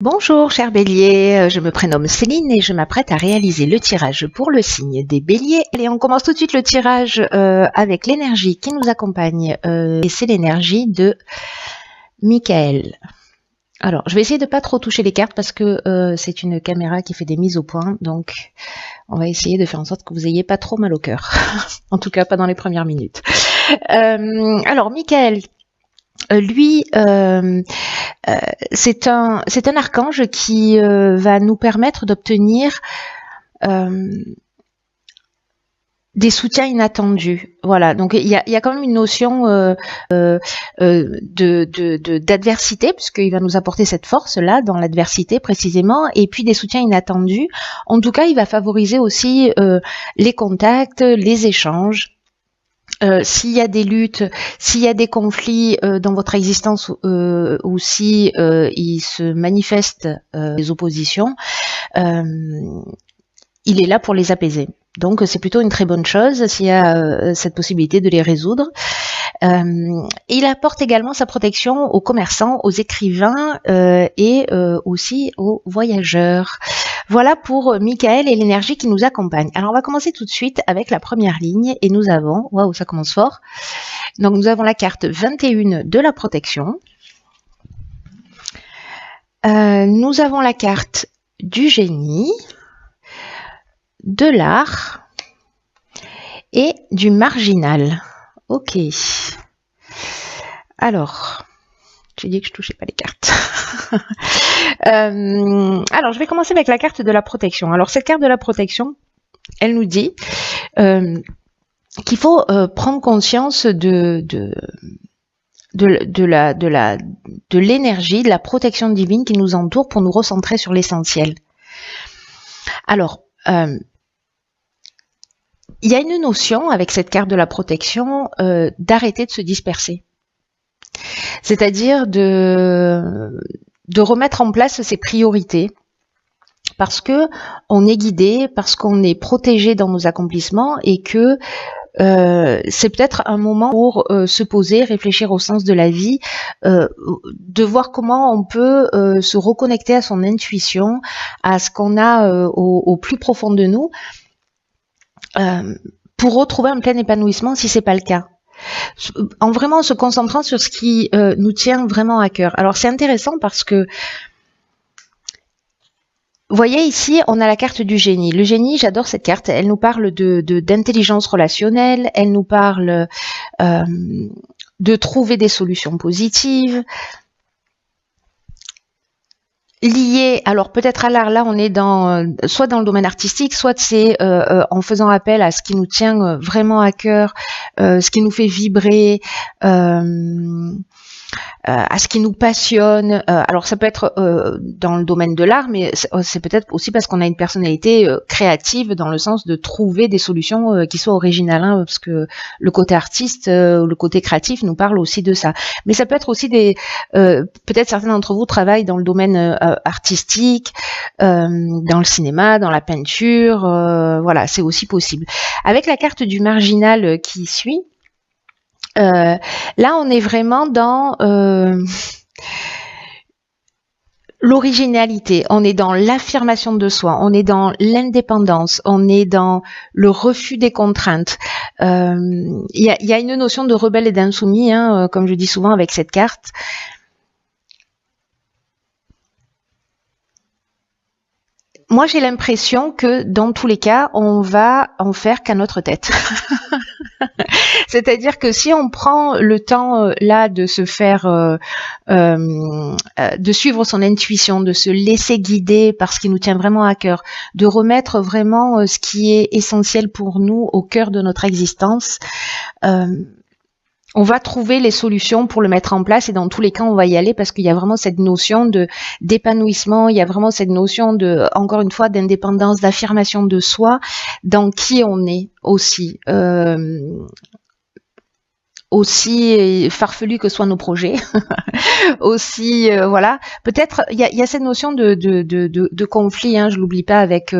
Bonjour cher Bélier, je me prénomme Céline et je m'apprête à réaliser le tirage pour le signe des Béliers. Allez, on commence tout de suite le tirage avec l'énergie qui nous accompagne et c'est l'énergie de Michael. Alors, je vais essayer de pas trop toucher les cartes parce que c'est une caméra qui fait des mises au point, donc on va essayer de faire en sorte que vous ayez pas trop mal au cœur. En tout cas, pas dans les premières minutes. Alors, Michael, lui, c'est un archange qui va nous permettre d'obtenir des soutiens inattendus. Voilà, donc il y a quand même une notion d'adversité, puisqu'il va nous apporter cette force-là dans l'adversité précisément, et puis des soutiens inattendus. En tout cas, il va favoriser aussi les contacts, les échanges. S'il y a des luttes, s'il y a des conflits dans votre existence ou si il se manifestent des oppositions, il est là pour les apaiser. Donc c'est plutôt une très bonne chose s'il y a cette possibilité de les résoudre. Il apporte également sa protection aux commerçants, aux écrivains et aussi aux voyageurs. Voilà pour Michael et l'énergie qui nous accompagne. Alors on va commencer tout de suite avec la première ligne et nous avons, waouh, ça commence fort. Donc nous avons la carte 21 de la protection. Nous avons la carte du génie, de l'art et du marginal. Ok. Alors, j'ai dit que je touchais pas les cartes. Alors, je vais commencer avec la carte de la protection. Alors, cette carte de la protection, elle nous dit qu'il faut prendre conscience de l'énergie, de la protection divine qui nous entoure pour nous recentrer sur l'essentiel. Alors, il y a une notion avec cette carte de la protection d'arrêter de se disperser. C'est-à-dire de remettre en place ses priorités parce que on est guidé, parce qu'on est protégé dans nos accomplissements et que c'est peut-être un moment pour se poser, réfléchir au sens de la vie, de voir comment on peut se reconnecter à son intuition, à ce qu'on a au plus profond de nous, pour retrouver un plein épanouissement si c'est pas le cas. En vraiment se concentrant sur ce qui nous tient vraiment à cœur. Alors c'est intéressant parce que vous voyez ici, on a la carte du génie. Le génie, j'adore cette carte. Elle nous parle d'intelligence relationnelle. Elle nous parle de trouver des solutions positives. Liées, alors peut-être à l'art, là on est soit dans le domaine artistique, soit c'est en faisant appel à ce qui nous tient vraiment à cœur, ce qui nous fait vibrer, à ce qui nous passionne. Alors ça peut être dans le domaine de l'art, mais c'est peut-être aussi parce qu'on a une personnalité créative dans le sens de trouver des solutions qui soient originales, hein, parce que le côté artiste, le côté créatif nous parle aussi de ça. Mais ça peut être aussi peut-être certains d'entre vous travaillent dans le domaine artistique, dans le cinéma, dans la peinture, voilà, c'est aussi possible. Avec la carte du marginal qui suit, là, on est vraiment dans l'originalité, on est dans l'affirmation de soi, on est dans l'indépendance, on est dans le refus des contraintes. Il y a une notion de rebelle et d'insoumis, hein, comme je dis souvent avec cette carte. Moi, j'ai l'impression que dans tous les cas, on va en faire qu'à notre tête. C'est-à-dire que si on prend le temps là de se faire, de suivre son intuition, de se laisser guider par ce qui nous tient vraiment à cœur, de remettre vraiment ce qui est essentiel pour nous au cœur de notre existence, on va trouver les solutions pour le mettre en place et dans tous les cas on va y aller parce qu'il y a vraiment cette notion d'épanouissement, il y a vraiment cette notion encore une fois d'indépendance, d'affirmation de soi dans qui on est aussi. Aussi farfelu que soient nos projets, aussi voilà. Peut-être il y a cette notion de conflit, hein, je l'oublie pas avec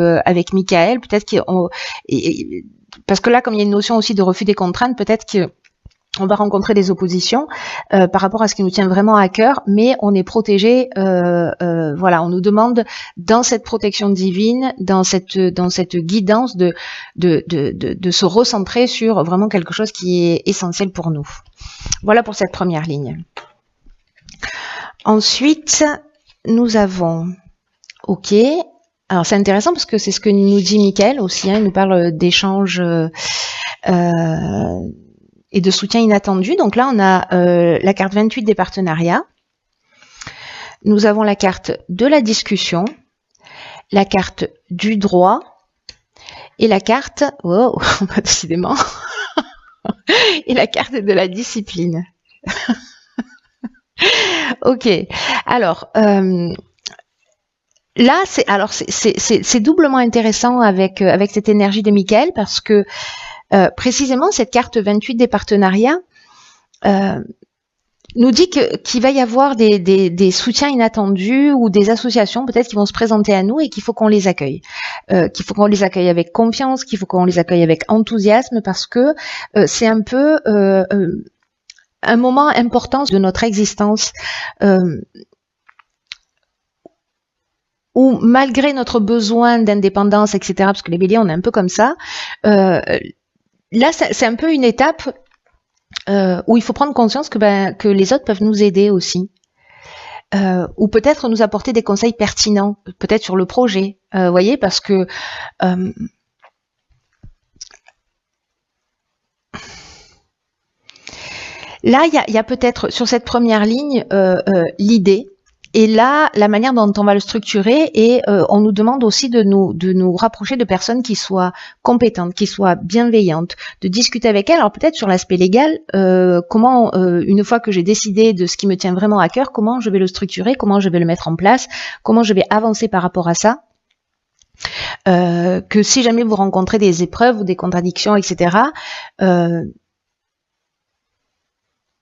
Michael. Peut-être parce que là comme il y a une notion aussi de refus des contraintes, peut-être que on va rencontrer des oppositions par rapport à ce qui nous tient vraiment à cœur, mais on est protégé. Voilà, on nous demande dans cette protection divine, dans cette guidance de se recentrer sur vraiment quelque chose qui est essentiel pour nous. Voilà pour cette première ligne. Ensuite, nous avons, ok. Alors c'est intéressant parce que c'est ce que nous dit Michael aussi. Hein, il nous parle d'échanges. Et de soutien inattendu. Donc là, on a la carte 28 des partenariats. Nous avons la carte de la discussion, la carte du droit et la carte, wow, décidément, et la carte de la discipline. Ok. Alors, là, c'est doublement intéressant avec cette énergie de Michael parce que précisément, cette carte 28 des partenariats nous dit qu'il va y avoir des soutiens inattendus ou des associations peut-être qui vont se présenter à nous et qu'il faut qu'on les accueille. Qu'il faut qu'on les accueille avec confiance, qu'il faut qu'on les accueille avec enthousiasme parce que c'est un peu un moment important de notre existence où malgré notre besoin d'indépendance, etc., parce que les béliers, on est un peu comme ça, là, c'est un peu une étape où il faut prendre conscience que les autres peuvent nous aider aussi. Ou peut-être nous apporter des conseils pertinents, peut-être sur le projet, voyez, parce que là, il y a peut-être sur cette première ligne l'idée. Et là, la manière dont on va le structurer, et on nous demande aussi de nous rapprocher de personnes qui soient compétentes, qui soient bienveillantes, de discuter avec elles. Alors peut-être sur l'aspect légal, comment, une fois que j'ai décidé de ce qui me tient vraiment à cœur, comment je vais le structurer, comment je vais le mettre en place, comment je vais avancer par rapport à ça. Que si jamais vous rencontrez des épreuves ou des contradictions, etc.,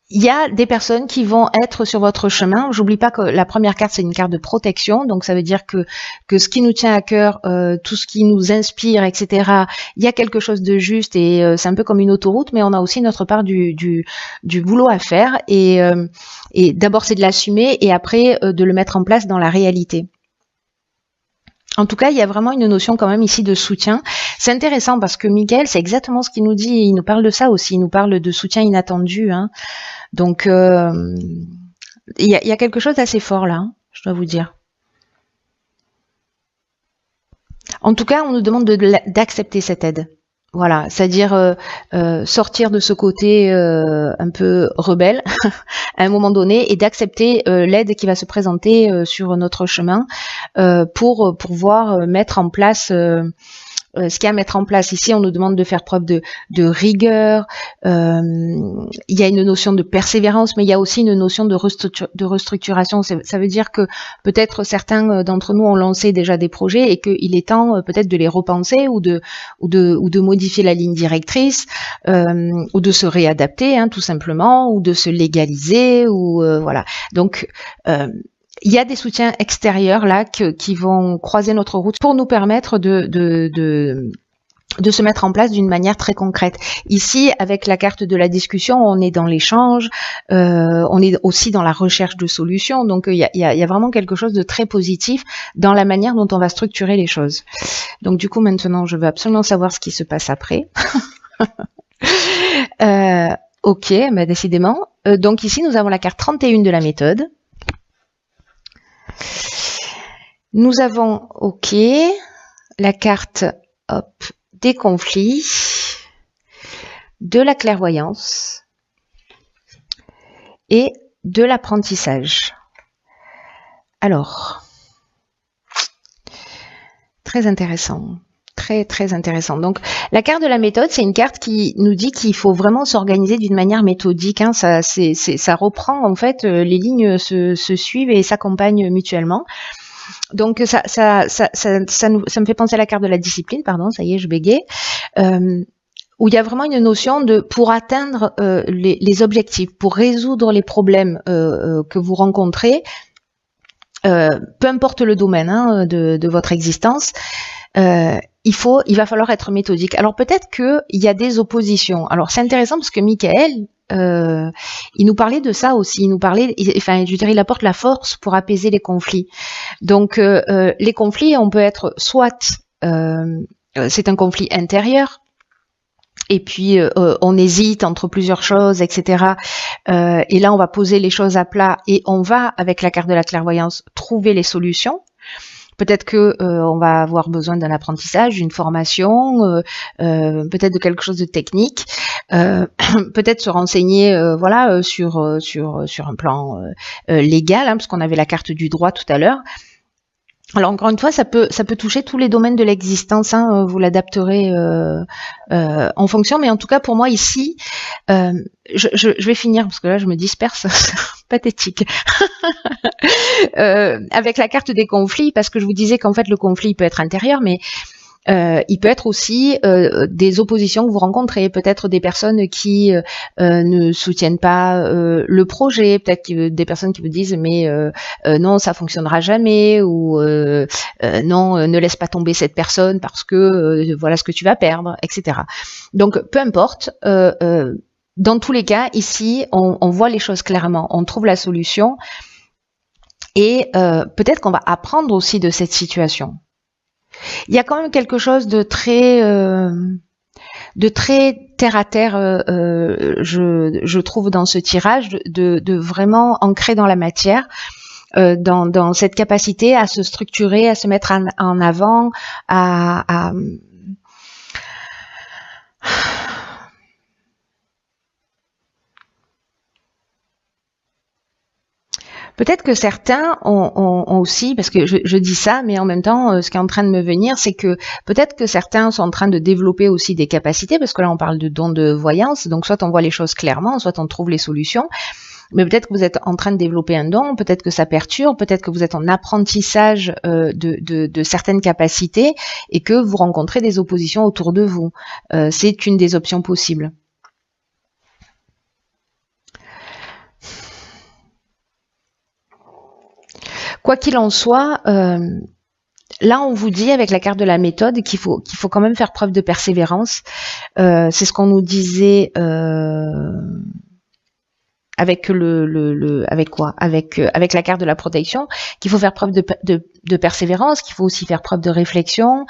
il y a des personnes qui vont être sur votre chemin. J'oublie pas que la première carte, c'est une carte de protection. Donc, ça veut dire que ce qui nous tient à cœur, tout ce qui nous inspire, etc., il y a quelque chose de juste et c'est un peu comme une autoroute, mais on a aussi notre part du boulot à faire. Et d'abord, c'est de l'assumer et après, de le mettre en place dans la réalité. En tout cas, il y a vraiment une notion quand même ici de soutien. C'est intéressant parce que Michael, c'est exactement ce qu'il nous dit. Il nous parle de ça aussi. Il nous parle de soutien inattendu. Hein. Donc, il y a quelque chose d'assez fort là, hein, je dois vous dire. En tout cas, on nous demande d'accepter cette aide. Voilà, c'est-à-dire sortir de ce côté un peu rebelle à un moment donné et d'accepter l'aide qui va se présenter sur notre chemin pour pouvoir mettre en place ce qu'il y a à mettre en place. Ici, on nous demande de faire preuve de rigueur. Il y a une notion de persévérance, mais il y a aussi une notion de restructuration. Ça veut dire que peut-être certains d'entre nous ont lancé déjà des projets et qu'il est temps peut-être de les repenser ou de modifier la ligne directrice ou de se réadapter, hein, tout simplement, ou de se légaliser ou voilà. Donc il y a des soutiens extérieurs là qui vont croiser notre route pour nous permettre de se mettre en place d'une manière très concrète. Ici, avec la carte de la discussion, on est dans l'échange, on est aussi dans la recherche de solutions. Donc, il y a vraiment quelque chose de très positif dans la manière dont on va structurer les choses. Donc, du coup, maintenant, je veux absolument savoir ce qui se passe après. Ok, bah, décidément. Donc, ici, nous avons la carte 31 de la méthode. Nous avons, ok, la carte, hop, des conflits, de la clairvoyance et de l'apprentissage. Alors, très intéressant. Très intéressant. Donc, la carte de la méthode, c'est une carte qui nous dit qu'il faut vraiment s'organiser d'une manière méthodique. Hein. Ça reprend, en fait, les lignes se suivent et s'accompagnent mutuellement. Donc, ça me fait penser à la carte de la discipline, pardon, ça y est, je bégaye, où il y a vraiment une notion de, pour atteindre les objectifs, pour résoudre les problèmes que vous rencontrez, peu importe le domaine hein, de votre existence, il va falloir être méthodique. Alors peut-être qu'il y a des oppositions. Alors c'est intéressant parce que Michael, il nous parlait de ça aussi. Il nous parlait, enfin, je dirais, il apporte la force pour apaiser les conflits. Donc les conflits, on peut être soit c'est un conflit intérieur. Et puis on hésite entre plusieurs choses, etc. Et là, on va poser les choses à plat et on va, avec la carte de la clairvoyance, trouver les solutions. Peut-être que on va avoir besoin d'un apprentissage, d'une formation, peut-être de quelque chose de technique, peut-être se renseigner, voilà, sur un plan légal, hein, parce qu'on avait la carte du droit tout à l'heure. Alors encore une fois, ça peut toucher tous les domaines de l'existence. Hein, vous l'adapterez en fonction, mais en tout cas pour moi ici, je vais finir parce que là je me disperse, pathétique. Avec la carte des conflits, parce que je vous disais qu'en fait le conflit peut être intérieur, mais il peut être aussi des oppositions que vous rencontrez, peut-être des personnes qui ne soutiennent pas le projet, peut-être des personnes qui vous disent mais non, ça fonctionnera jamais, ou non, ne laisse pas tomber cette personne parce que voilà ce que tu vas perdre, etc. Donc peu importe, dans tous les cas, ici, on voit les choses clairement, on trouve la solution, et peut-être qu'on va apprendre aussi de cette situation. Il y a quand même quelque chose de très terre à terre, je trouve, dans ce tirage, de vraiment ancré dans la matière, dans cette capacité à se structurer, à se mettre en avant, à peut-être que certains ont aussi, parce que je dis ça, mais en même temps, ce qui est en train de me venir, c'est que peut-être que certains sont en train de développer aussi des capacités, parce que là, on parle de dons de voyance, donc soit on voit les choses clairement, soit on trouve les solutions, mais peut-être que vous êtes en train de développer un don, peut-être que ça perturbe, peut-être que vous êtes en apprentissage de certaines capacités et que vous rencontrez des oppositions autour de vous. C'est une des options possibles. Quoi qu'il en soit, là on vous dit avec la carte de la méthode qu'il faut quand même faire preuve de persévérance. C'est ce qu'on nous disait avec avec quoi, avec la carte de la protection, qu'il faut faire preuve de persévérance, qu'il faut aussi faire preuve de réflexion,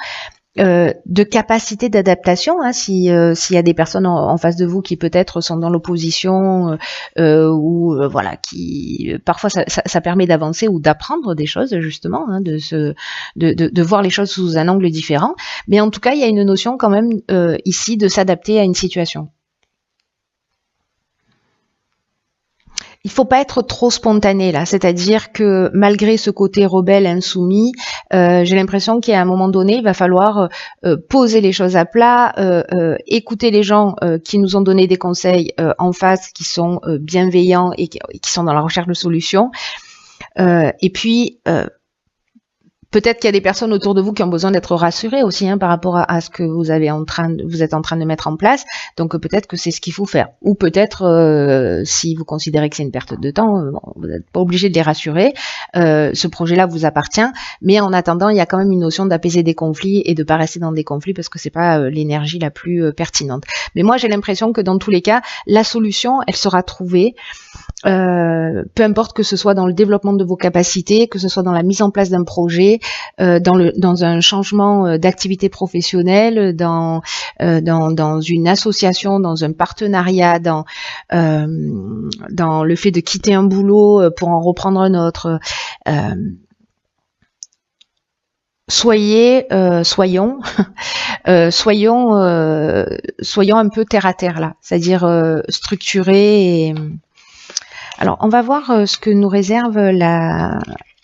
de capacité d'adaptation, hein, s'il y a des personnes en face de vous qui peut-être sont dans l'opposition, ou voilà, qui parfois ça permet d'avancer ou d'apprendre des choses, justement, hein, de voir les choses sous un angle différent. Mais en tout cas, il y a une notion quand même ici de s'adapter à une situation. Il faut pas être trop spontané là, c'est-à-dire que malgré ce côté rebelle, insoumis, j'ai l'impression qu'à un moment donné, il va falloir poser les choses à plat, écouter les gens qui nous ont donné des conseils en face, qui sont bienveillants et qui sont dans la recherche de solutions. Et puis peut-être qu'il y a des personnes autour de vous qui ont besoin d'être rassurées aussi, hein, par rapport à ce que vous êtes en train de mettre en place. Donc peut-être que c'est ce qu'il faut faire. Ou peut-être, si vous considérez que c'est une perte de temps, vous n'êtes pas obligé de les rassurer. Ce projet-là vous appartient. Mais en attendant, il y a quand même une notion d'apaiser des conflits et de pas rester dans des conflits parce que c'est pas l'énergie la plus pertinente. Mais moi, j'ai l'impression que dans tous les cas, la solution, elle sera trouvée. Peu importe que ce soit dans le développement de vos capacités, que ce soit dans la mise en place d'un projet, dans un changement d'activité professionnelle, dans une association, dans un partenariat, dans le fait de quitter un boulot pour en reprendre un autre. Soyons un peu terre à terre là, c'est-à-dire structurés. Alors, on va voir ce que nous réservent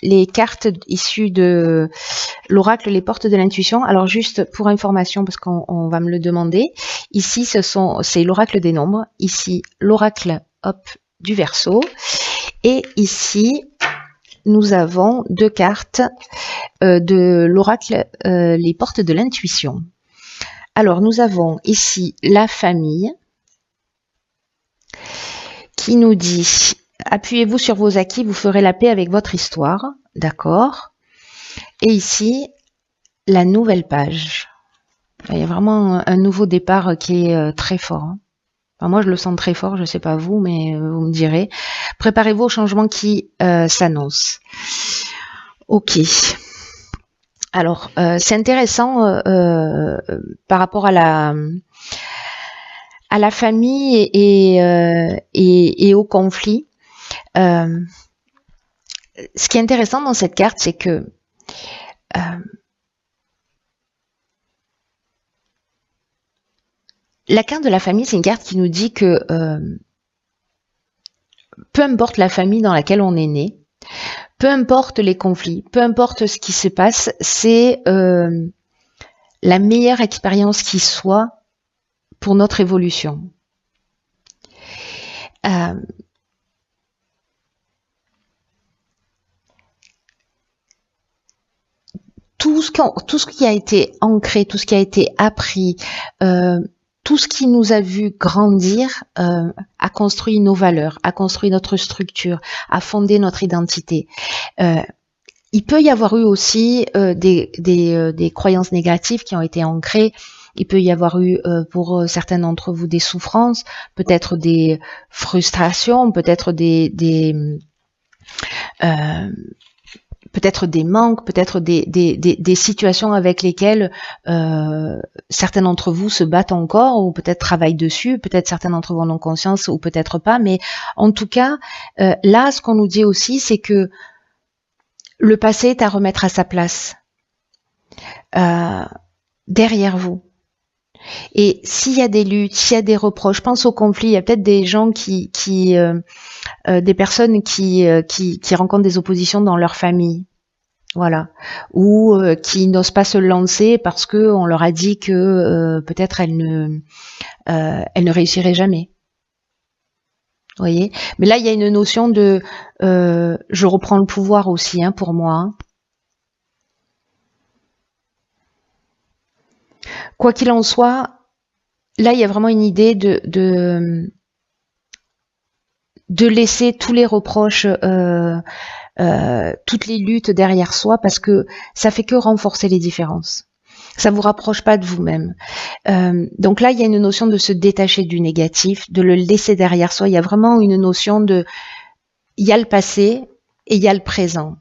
les cartes issues de l'oracle, les portes de l'intuition. Alors, juste pour information, parce qu'on va me le demander, ici, c'est l'oracle des nombres. Ici, l'oracle du Verseau. Et ici, nous avons deux cartes de l'oracle, les portes de l'intuition. Alors, nous avons ici la famille qui nous dit: appuyez-vous sur vos acquis, vous ferez la paix avec votre histoire. D'accord. Et ici, la nouvelle page. Il y a vraiment un nouveau départ qui est très fort. Hein. Enfin, moi, je le sens très fort, je ne sais pas vous, mais vous me direz. Préparez-vous au changement qui s'annonce. Ok. Alors, c'est intéressant par rapport à la famille et au conflit. Ce qui est intéressant dans cette carte, c'est que la carte de la famille, c'est une carte qui nous dit que peu importe la famille dans laquelle on est né, peu importe les conflits, peu importe ce qui se passe, c'est la meilleure expérience qui soit pour notre évolution. Tout ce qui a été ancré, tout ce qui a été appris, tout ce qui nous a vu grandir a construit nos valeurs, a construit notre structure, a fondé notre identité. Il peut y avoir eu aussi des croyances négatives qui ont été ancrées. Il peut y avoir eu pour certains d'entre vous des souffrances, peut-être des frustrations, peut-être peut-être des manques, peut-être des situations avec lesquelles certains d'entre vous se battent encore ou peut-être travaillent dessus, peut-être certains d'entre vous en ont conscience ou peut-être pas, mais en tout cas, là, ce qu'on nous dit aussi, c'est que le passé est à remettre à sa place derrière vous. Et s'il y a des luttes, s'il y a des reproches, je pense au conflit, il y a peut-être des gens des personnes qui rencontrent des oppositions dans leur famille, voilà, ou qui n'osent pas se lancer parce que on leur a dit que peut-être elles ne réussiraient jamais. Vous voyez, mais là il y a une notion de je reprends le pouvoir aussi, hein, pour moi. Hein. Quoi qu'il en soit, là il y a vraiment une idée de laisser tous les reproches, toutes les luttes derrière soi, parce que ça fait que renforcer les différences. Ça vous rapproche pas de vous-même. Donc là, il y a une notion de se détacher du négatif, de le laisser derrière soi. Il y a vraiment une notion de, il y a le passé et il y a le présent.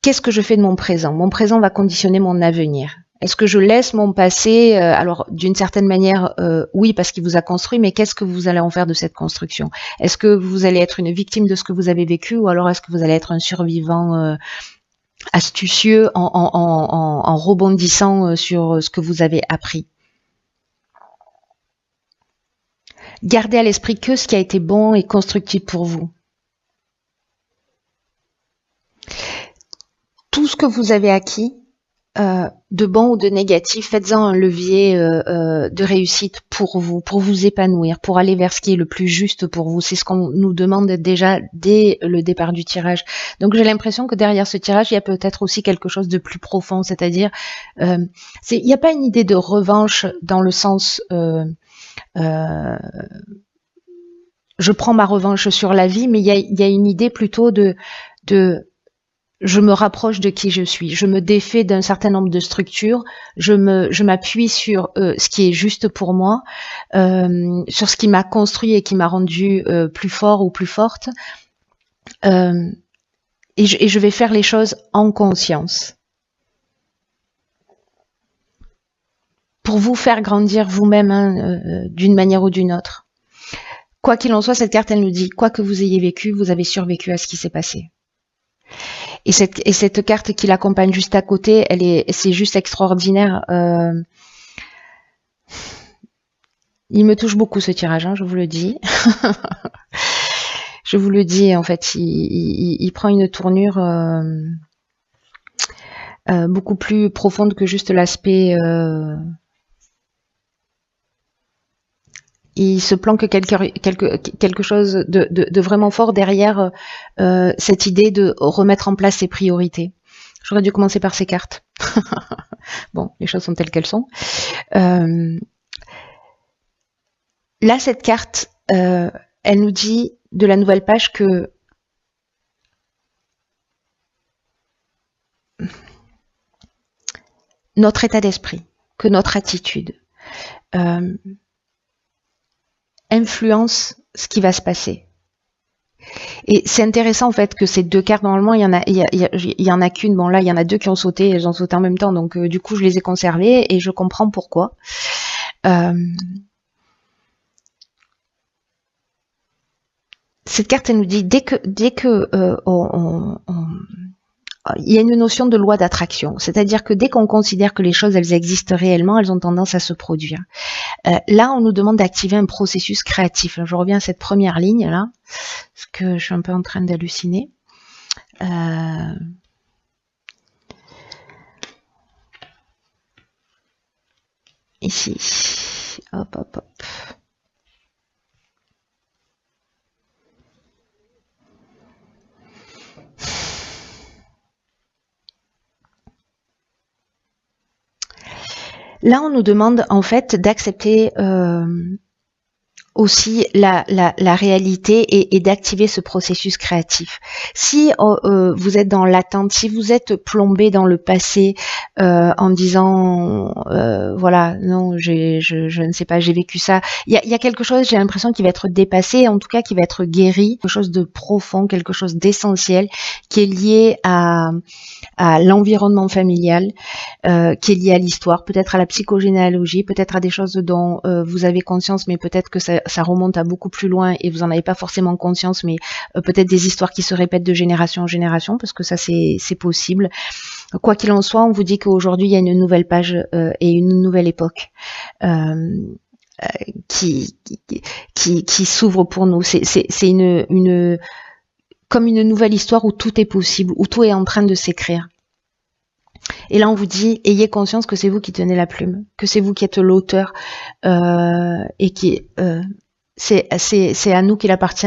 Qu'est-ce que je fais de mon présent? Mon présent va conditionner mon avenir. Est-ce que je laisse mon passé, alors d'une certaine manière, oui, parce qu'il vous a construit, mais qu'est-ce que vous allez en faire de cette construction? Est-ce que vous allez être une victime de ce que vous avez vécu, ou alors est-ce que vous allez être un survivant astucieux en rebondissant sur ce que vous avez appris? Gardez à l'esprit que ce qui a été bon et constructif pour vous. Tout ce que vous avez acquis, de bon ou de négatif, faites-en un levier de réussite pour vous épanouir, pour aller vers ce qui est le plus juste pour vous. C'est ce qu'on nous demande déjà dès le départ du tirage. Donc j'ai l'impression que derrière ce tirage, il y a peut-être aussi quelque chose de plus profond, c'est-à-dire, il n'y a pas une idée de revanche dans le sens je prends ma revanche sur la vie, mais il y a une idée plutôt de je me rapproche de qui je suis, je me défais d'un certain nombre de structures, je m'appuie sur ce qui est juste pour moi, sur ce qui m'a construit et qui m'a rendu plus fort ou plus forte, et je vais faire les choses en conscience. Pour vous faire grandir vous-même, hein, d'une manière ou d'une autre. Quoi qu'il en soit, cette carte, elle nous dit, quoi que vous ayez vécu, vous avez survécu à ce qui s'est passé. Et cette carte qui l'accompagne juste à côté, c'est juste extraordinaire. Il me touche beaucoup ce tirage, hein, je vous le dis. Je vous le dis, en fait, il prend une tournure beaucoup plus profonde que juste l'aspect. Il se planque quelque chose de vraiment fort derrière cette idée de remettre en place ses priorités. J'aurais dû commencer par ces cartes. Bon, les choses sont telles qu'elles sont. Là, cette carte, elle nous dit de la nouvelle page que notre état d'esprit, que notre attitude influence ce qui va se passer. Et c'est intéressant en fait que ces deux cartes, normalement il y en a qu'une, bon là il y en a deux qui ont sauté, elles ont sauté en même temps, donc du coup je les ai conservées et je comprends pourquoi. Cette carte elle nous dit dès que il y a une notion de loi d'attraction, c'est-à-dire que dès qu'on considère que les choses elles existent réellement, elles ont tendance à se produire. Là, on nous demande d'activer un processus créatif. Je reviens à cette première ligne là, parce que je suis un peu en train d'halluciner. Ici, hop, hop, hop. Là, on nous demande en fait d'accepter aussi la réalité et d'activer ce processus créatif. Si vous êtes dans l'attente, si vous êtes plombé dans le passé en disant voilà, non, je ne sais pas, j'ai vécu ça, il y a quelque chose, j'ai l'impression, qui va être dépassé, en tout cas qui va être guéri, quelque chose de profond, quelque chose d'essentiel qui est lié à l'environnement familial, qui est lié à l'histoire, peut-être à la psychogénéalogie, peut-être à des choses dont vous avez conscience, mais peut-être que ça remonte à beaucoup plus loin et vous en avez pas forcément conscience, mais peut-être des histoires qui se répètent de génération en génération, parce que ça c'est possible. Quoi qu'il en soit, on vous dit qu'aujourd'hui il y a une nouvelle page et une nouvelle époque qui s'ouvre pour nous. C'est une comme une nouvelle histoire où tout est possible, où tout est en train de s'écrire. Et là, on vous dit, ayez conscience que c'est vous qui tenez la plume, que c'est vous qui êtes l'auteur, et qui c'est à nous qu'il appartient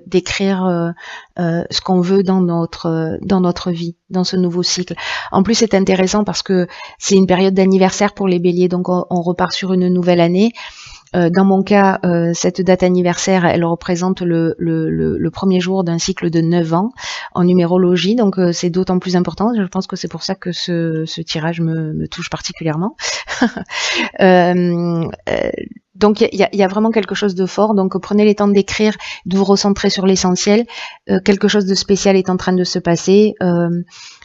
d'écrire ce qu'on veut dans notre vie, dans ce nouveau cycle. En plus, c'est intéressant parce que c'est une période d'anniversaire pour les béliers, donc on repart sur une nouvelle année. Dans mon cas, cette date anniversaire, elle représente le premier jour d'un cycle de 9 ans en numérologie, donc c'est d'autant plus important. Je pense que c'est pour ça que ce tirage me touche particulièrement. Donc il y a vraiment quelque chose de fort, donc prenez les temps d'écrire, de vous recentrer sur l'essentiel. Quelque chose de spécial est en train de se passer.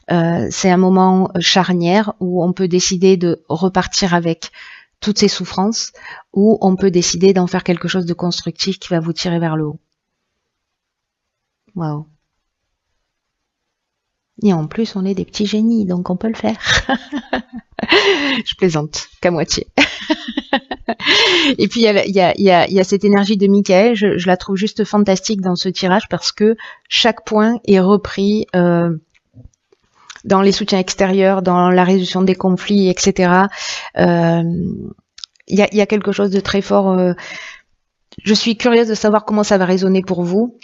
C'est un moment charnière où on peut décider de repartir avec toutes ces souffrances, ou on peut décider d'en faire quelque chose de constructif qui va vous tirer vers le haut. Waouh. Et en plus, on est des petits génies, donc on peut le faire. Je plaisante, qu'à moitié. Et puis, il y a cette énergie de Michael, je la trouve juste fantastique dans ce tirage parce que chaque point est repris dans les soutiens extérieurs, dans la résolution des conflits, etc. Il y a quelque chose de très fort. Je suis curieuse de savoir comment ça va résonner pour vous.